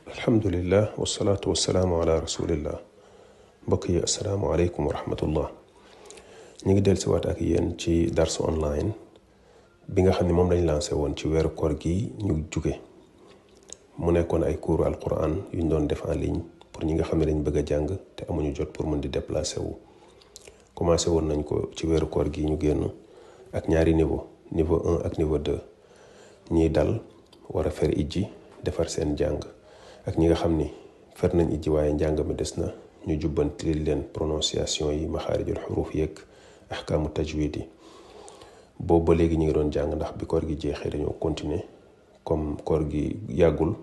alhamdulillah wasalaatu wasalaamu ala rasulillah mbokk yi assalaamu aleykum wa rahmatullah ñu ngi del si waat ak yéen ci darsu online bi nga xam ne moom lañ lancé woon ci weeru koor gi ñu jóge mu nekkoon ay cours alquran yu ñu doon def en ligne pour ñi nga xam ne dañ bëgg a jàng te amuñu jot pour mën di déplacer wu commencé woon nañ ko ci weeru koor gi ñu génn ak ñaari niveau 1 ak niveau 2 ñiy dal war a fer ijji defar seen jàng ak ñi nga xam ni fer nañ ijji waaye njàng mi des na ñu jubbanti leen prononciation yi maxaarijul xuruf yeeg ahkaamu tajwid yi boobu ba léegi ñu ngi doon jàng ndax bi koor gi jeexee dañoo continuer comme koor gi yàggul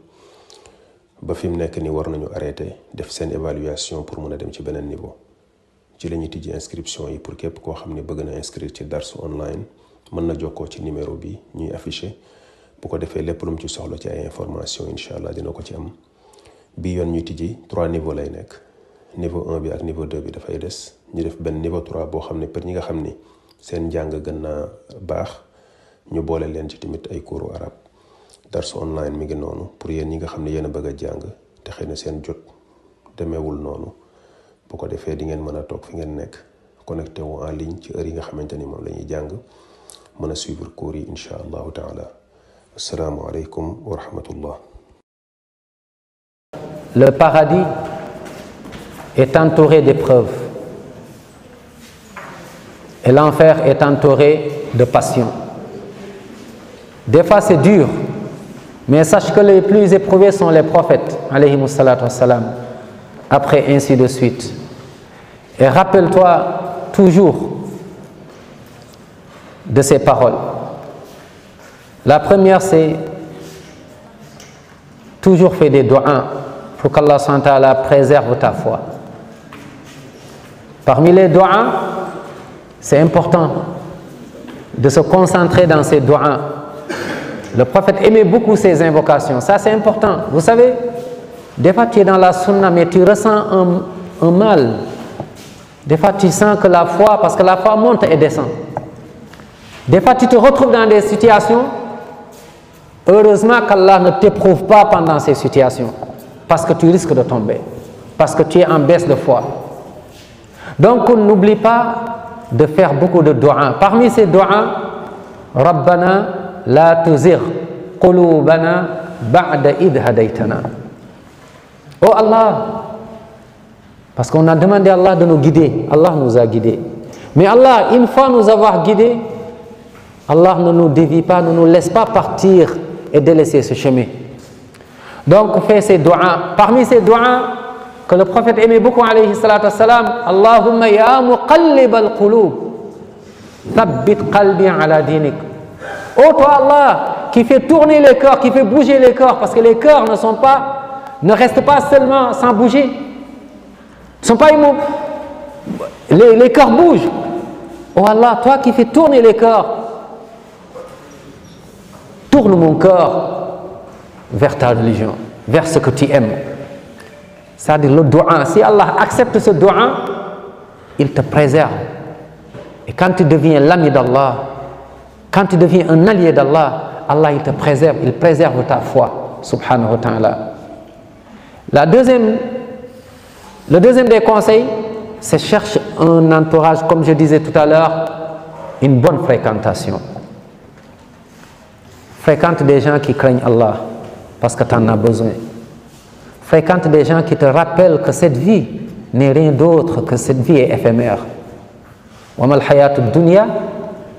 ba fi mu nekk ni war nañu arrêté def seen évaluation pour mën a dem ci beneen niveau ci la ñuy tijji inscription yi pour képp koo xam ne bëgg na inscrire ci darsu online mën na jokkoo ci numéro bi ñuy affiché bu ko defee lépp lu mu ci soxla ci ay information incha allah dina ko ci am bii yoon ñuy tijji 3 niveau lay nekk niveau 1 bi ak niveau 2 bi dafay des ñu def benn niveau 3 boo xam ne pour ñi nga xam ni seen njàng gën naa baax ñu boole leen ci tamit ay cours arab darsu online mi ngi noonu pour yéen ñi nga xam ne yéen a bëgg a jàng te xëy na seen jot demeewul noonu bu ko defee di ngeen mën a toog fi ngeen nekk connecté wu en ligne ci heure yi nga xamante ni moom la ñuy jàng mën a suivre cours yi incha allahu taala assalaamu aleykum wa rahmatullah. Le paradis est entouré d'épreuves et l'enfer est entouré de passion. Des fois c'est dur, mais sache que les plus éprouvés sont les prophètes, alayhimus salatu wassalam. Après, ainsi de suite. Et rappelle-toi toujours de ces paroles. La première, c'est toujours faire des doigts pour qu'Allah subhanahu wa ta'ala préserve ta foi. Parmi les doigts, c'est important de se concentrer dans ces doigts. Le prophète aimait beaucoup ces invocations. Ça, c'est important. Vous savez, des fois, tu es dans la sunna, mais tu ressens un mal. Des fois, tu sens que la foi, parce que la foi monte et descend. Des fois, tu te retrouves dans des situations. Heureusement qu'Allah ne t'éprouve pas pendant ces situations. Parce que tu risques de tomber. Parce que tu es en baisse de foi. Donc, n'oublie pas de faire beaucoup de doigts. Parmi ces doigts, Rabbana la tuzigh qulubana ba'da idh hadaytana. Oh Allah, parce qu'on a demandé à Allah de nous guider. Allah nous a guidés. Mais Allah, une fois nous avoir guidés, Allah ne nous dévie pas, ne nous laisse pas partir et délaisser ce chemin. Donc, fais ces doigts. Parmi ces doigts que le prophète aimait beaucoup, alayhi salatu wassalam, Allahumma ya muqallib al-qulub, thabbit qalbi ala dinik. Oh toi Allah, qui fait tourner les cœurs, qui fait bouger les cœurs, parce que les cœurs ne restent pas seulement sans bouger. Ils sont pas immobiles. Les cœurs bougent. Oh Allah, toi qui fais tourner les cœurs, tourne mon cœur vers ta religion, vers ce que tu aimes. C'est-à-dire le doua. Si Allah accepte ce doua, il te préserve. Et quand tu deviens l'ami d'Allah, quand tu deviens un allié d'Allah, Allah il te préserve, il préserve ta foi, subhanahu wa ta'ala. Le deuxième des conseils, c'est cherche un entourage, comme je disais tout à l'heure, une bonne fréquentation. Fréquente des gens qui craignent Allah, parce que tu en as besoin. Fréquente des gens qui te rappellent que cette vie n'est rien d'autre que cette vie est éphémère. Wa mal hayatud dunya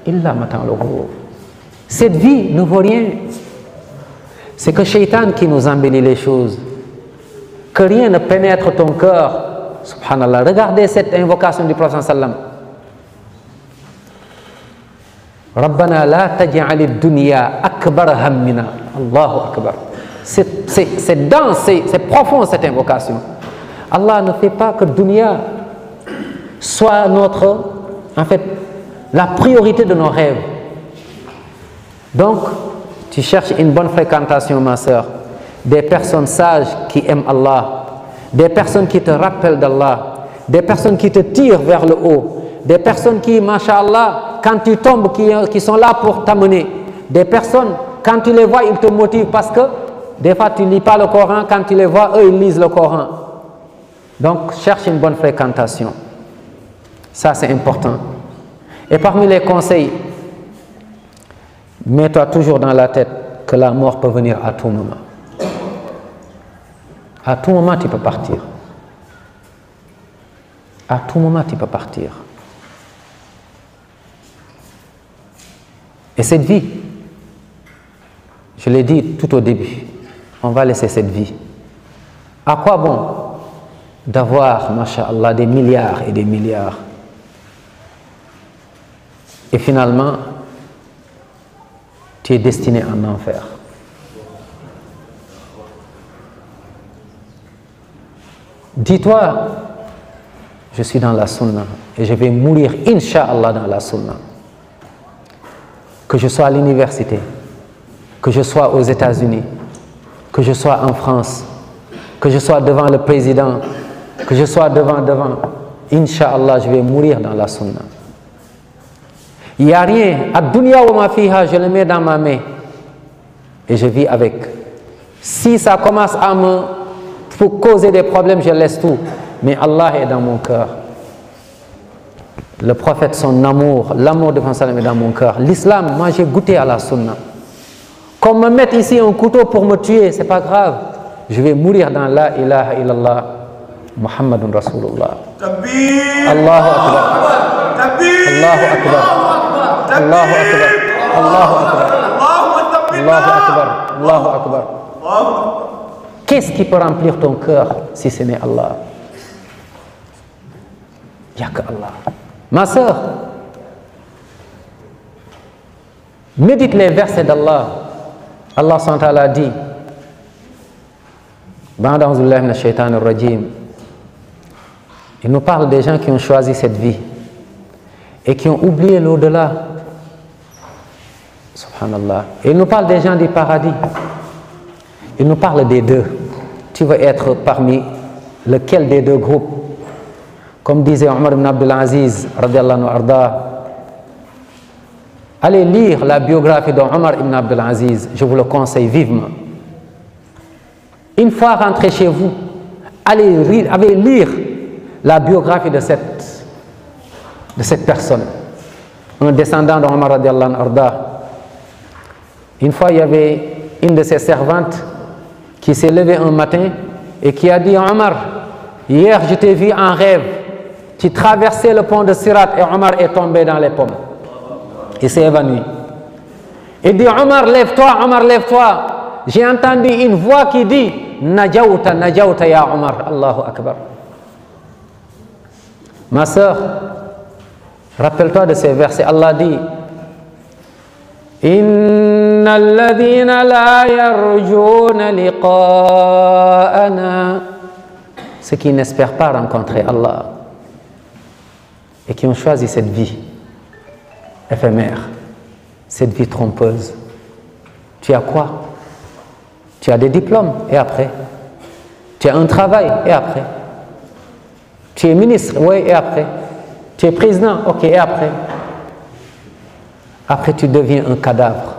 illa mata'ul ghurur. Cette vie ne vaut rien. C'est que Shaitan qui nous embellit les choses. Que rien ne pénètre ton cœur. Subhanallah. Regardez cette invocation du prophète sallam. Rabbana la taj'alid dunya akbar hammina. Allahu akbar. C'est dense, c'est profond cette invocation. Allah ne fait pas que dunya soit la priorité de nos rêves. Donc, tu cherches une bonne fréquentation, ma sœur. Des personnes sages qui aiment Allah. Des personnes qui te rappellent d'Allah. Des personnes qui te tirent vers le haut. Des personnes qui, masha'Allah, quand tu tombes, qui sont là pour t'amener. Des personnes, quand tu les vois, ils te motivent parce que Des fois, tu ne lis pas le Coran, quand tu les vois, eux, ils lisent le Coran. Donc, cherche une bonne fréquentation. Ça, c'est important. Et parmi les conseils, mets-toi toujours dans la tête que la mort peut venir à tout moment. À tout moment, tu peux partir. À tout moment, tu peux partir. Et cette vie, je l'ai dit tout au début, on va laisser cette vie. À quoi bon d'avoir, masha'Allah, des milliards et des milliards? Et finalement, tu es destiné en enfer. Dis-toi, je suis dans la sunna et je vais mourir, incha'Allah, dans la sunna. Que je sois à l'université, que je sois aux États-Unis, que je sois en France, que je sois devant le président, que je sois devant, incha'Allah, je vais mourir dans la sunna. Il n'y a rien, ad-dunya wa ma fiha, je le mets dans ma main et je vis avec. Si ça commence à me causer des problèmes, je laisse tout. Mais Allah est dans mon cœur. Le prophète, son amour, l'amour de Prophète est dans mon cœur. L'islam, moi j'ai goûté à la sunna. Qu'on me mette ici un couteau pour me tuer, c'est pas grave. Je vais mourir dans la ilaha illallah, Muhammadun Rasulullah. Allahu Akbar. Allahu Akbar. Allahu Akbar. Allahu Akbar. Allahu Akbar. Allahu Akbar. Qu'est-ce qui peut remplir ton cœur si ce n'est Allah? Il n'y a que Allah. Ma sœur, médite les versets d'Allah. Allah s.a. a dit, il nous parle des gens qui ont choisi cette vie et qui ont oublié l'au-delà. Subhanallah. Et il nous parle des gens du paradis. Il nous parle des deux. Tu veux être parmi lequel des deux groupes? Comme disait Omar ibn Abdul Aziz, radiallahu anhu arda, allez lire la biographie d'Omar ibn Abdul Aziz, je vous le conseille vivement. Une fois rentré chez vous, allez lire la biographie de cette personne, un descendant d'Omar radiallahu anhu arda. Une fois, il y avait une de ses servantes qui s'est levée un matin et qui a dit, Omar, hier je t'ai vu en rêve, tu traversais le pont de Sirat et Omar est tombé dans les pommes. Il s'est évanoui. Il dit, Omar, lève-toi, Omar, lève-toi. J'ai entendu une voix qui dit, Najawta, Najawta ya Omar. Allahu Akbar. Ma sœur, rappelle-toi de ces versets. Allah dit, Inna alladhina la yarjuna liqa'ana, ceux qui n'espèrent pas rencontrer Allah et qui ont choisi cette vie éphémère, cette vie trompeuse. Tu as quoi? Tu as des diplômes, et après? Tu as un travail, et après? Tu es ministre, oui, et après? Tu es président, ok, et après? Après, tu deviens un cadavre.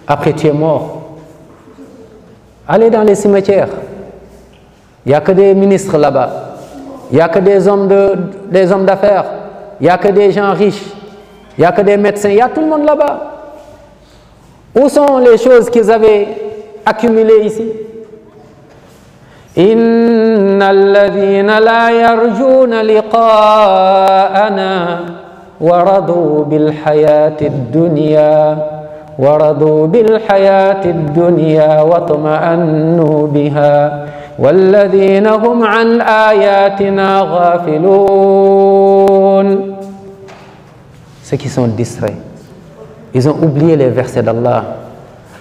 Après, tu es mort. Allez dans les cimetières. Il n'y a que des ministres là-bas. Il n'y a que des hommes d'affaires. Il n'y a que des gens riches. Il n'y a que des médecins. Il y a tout le monde là-bas. Où sont les choses qu'ils avaient accumulées ici? Inna alladhina la yarjuna liqa'ana waradu bil hayati dunya waradu bil hayati dunya wa tuma'annu biha walladhina hum an ayatina ghafilun. Ceux qui sont distraits, ils ont oublié les versets d'Allah.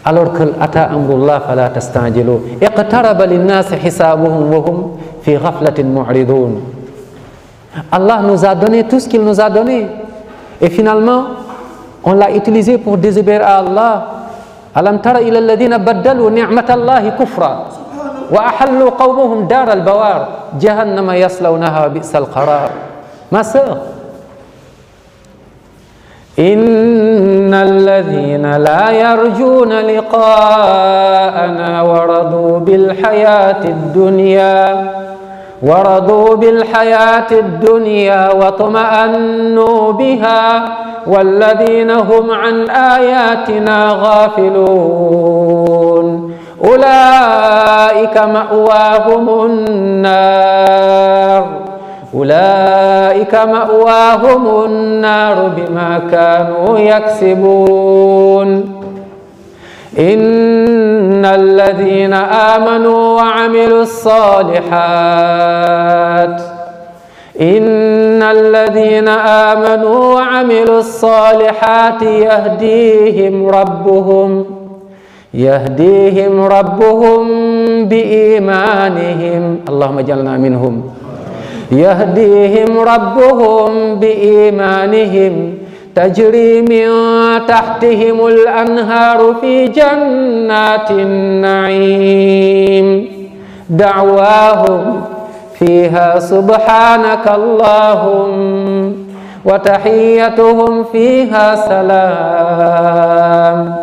Alors que ata amrullah fala tastajilu iqtaraba lin-nas hisabuhum wa hum fi ghaflatin mu'ridun. Allah nous a donné tout ce qu'il nous a donné et finalement on l'a utilisé pour désobéir à Allah. Alam tara ila alladhina baddalu ni'matallahi kufra wa ahallu qawmuhum dar al-bawar jahannama yaslawnaha bi'sal qarar. Ma sœur, إن الذين لا يرجون لقاءنا ورضوا بالحياة الدنيا واطمأنوا بها والذين هم عن آياتنا غافلون أولئك مأواهم النار بما كانوا يكسبون إن الذين آمنوا وعملوا الصالحات يهديهم ربهم بإيمانهم اللهم اجعلنا منهم يهديهم ربهم بإيمانهم تجري من تحتهم الأنهار في جنات النعيم دعواهم فيها سبحانك اللهم وتحيتهم فيها سلام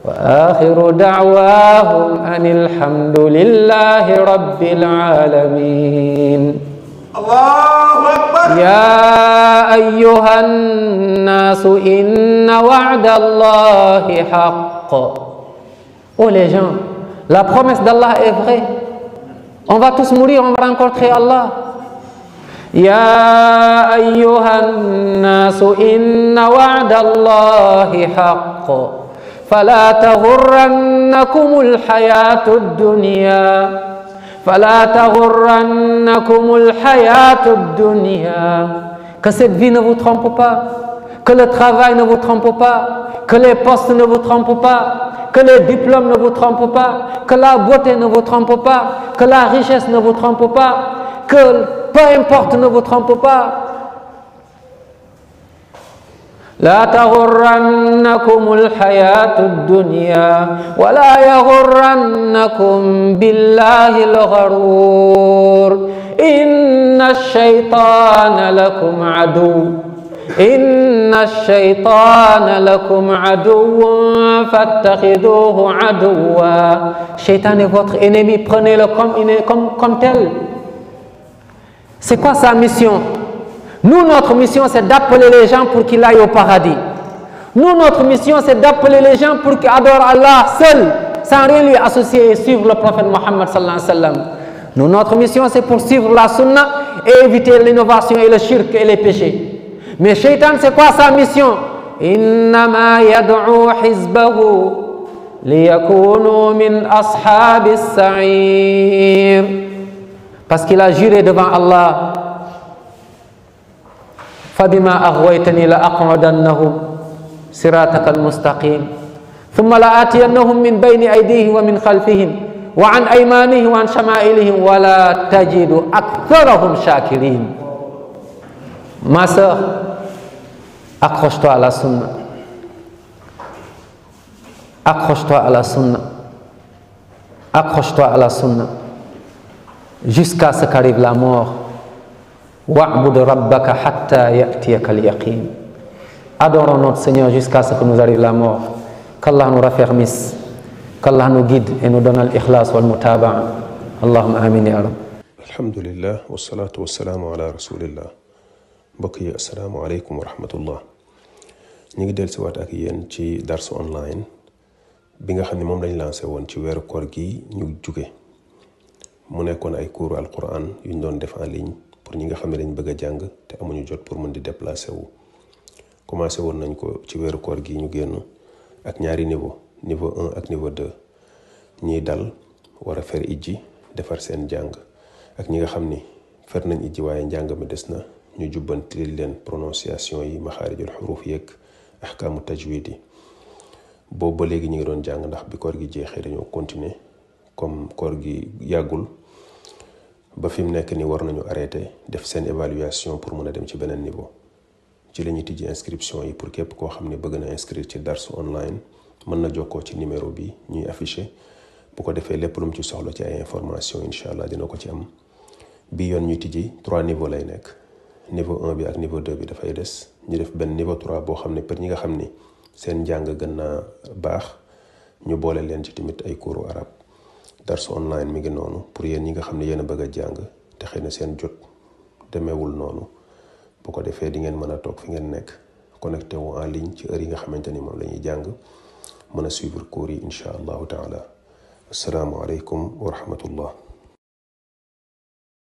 وآخر دعواهم أن الحمد لله رب العالمين. الله أكبر. يا أيها الناس إن وعد الله حق. Oh les gens, la promesse d'Allah est vraie. On va tous mourir, on va rencontrer Allah. يا أيها الناس إن وعد الله حق فلا تغرنكم الحياة الدنيا. Que cette vie ne vous trompe pas, que le travail ne vous trompe pas, que les postes ne vous trompent pas, que les diplômes ne vous trompent pas, que la beauté ne vous trompe pas, que la richesse ne vous trompe pas, que peu importe ne vous trompe pas. لا تغرنكم الحياة الدنيا ولا يغرنكم بالله الغرور إن الشيطان لكم عدو فاتخذوه عدوا. Shaitan est votre ennemi, prenez-le comme tel. C'est quoi sa mission? Nous, notre mission, c'est d'appeler les gens pour qu'ils aillent au paradis. Nous, notre mission, c'est d'appeler les gens pour qu'ils adorent Allah seul, sans rien lui associer et suivre le prophète Mohammed sallallahu alayhi wa sallam. Nous, notre mission, c'est pour suivre la sunna et éviter l'innovation et le shirk et les péchés. Mais Shaitan, c'est quoi sa mission? Innama yad'u hizbahu liyakunu min ashabis sa'ir. Parce qu'il a juré devant Allah. فبما أغويتني لأقعدنهم صراطك المستقيم ثم لآتينهم من بين أيديهم ومن خلفهم وعن أيمانهم وعن شمائلهم ولا تجد أكثرهم شاكرين. Ma sœur, accroche-toi à la sunna. Accroche-toi à la sunna. Accroche-toi à la sunna jusqu'à ce qu'arrive la mort. Wa'bud rabbaka hatta ya'tiyaka al-yaqin. Adorons notre Seigneur jusqu'à ce que nous arrive la mort. Qu'Allah nous raffermisse, qu'Allah nous guide et nous donne al-ikhlas wal-mutaba'a. Allahumma amin ya rab. Alhamdulillah wassalatu wassalamu ala rasulillah. Mbokk yi assalaamu aleykum wa rahmatullah. ñu ngi dellusiwaat ak yéen ci darsu online bi nga xam ne moom lañ lancé woon ci weeru koor gi ñu jóge mu nekkoon ay cours alquran yu ñu doon def en ligne pour ñi nga xam ne dañ bëgg a jàng te amuñu jot pour mën di déplacer wu. Commencé woon nañ ko ci weeru koor gi ñu génn ak ñaari niveau 1 ak niveau 2 ñiy dal war a fer ijji defar seen jàng ak ñi nga xam ni fer nañ ijji waaye njàng mi des na ñu jubbanti leen prononciation yi maxaarijul xuruuf yeeg ahkaamu tajwid yi. boobu ba léegi ñu ngi doon jàng ndax bi koor gi jeexee dañoo continuer comme koor gi yàggul ba fi mu nekk ni war nañu arrêté def seen évaluation pour mën a dem ci beneen niveau. ci la ñuy tijji inscription yi pour képp koo xam ne bëgg na inscrire ci darsu online mën na jokkoo ci numéro bi ñuy affiché bu ko defee lépp lu mu ci soxla ci ay information incha allah dina ko ci am. bi yoon ñuy tijji 3 niveaux lay nekk niveau 1 bi ak niveau 2 bi dafay des ñu def benn niveau 3 boo xam ne pour ñi nga xam ni seen njàng gën naa baax ñu boole leen ci tamit ay cours arab darsu online mi ngi noonu pour yéen ñi nga xam ne yéen a bëgg a jàng te xëy na seen jot demeewul noonu bu ko defee di ngeen mën a toog fi ngeen nekk connecté wu en ligne ci heure yi nga xamante ni moom la ñuy jàng mën a suivre cours yi incha allahu taala assalaamu aleykum wa rahmatullah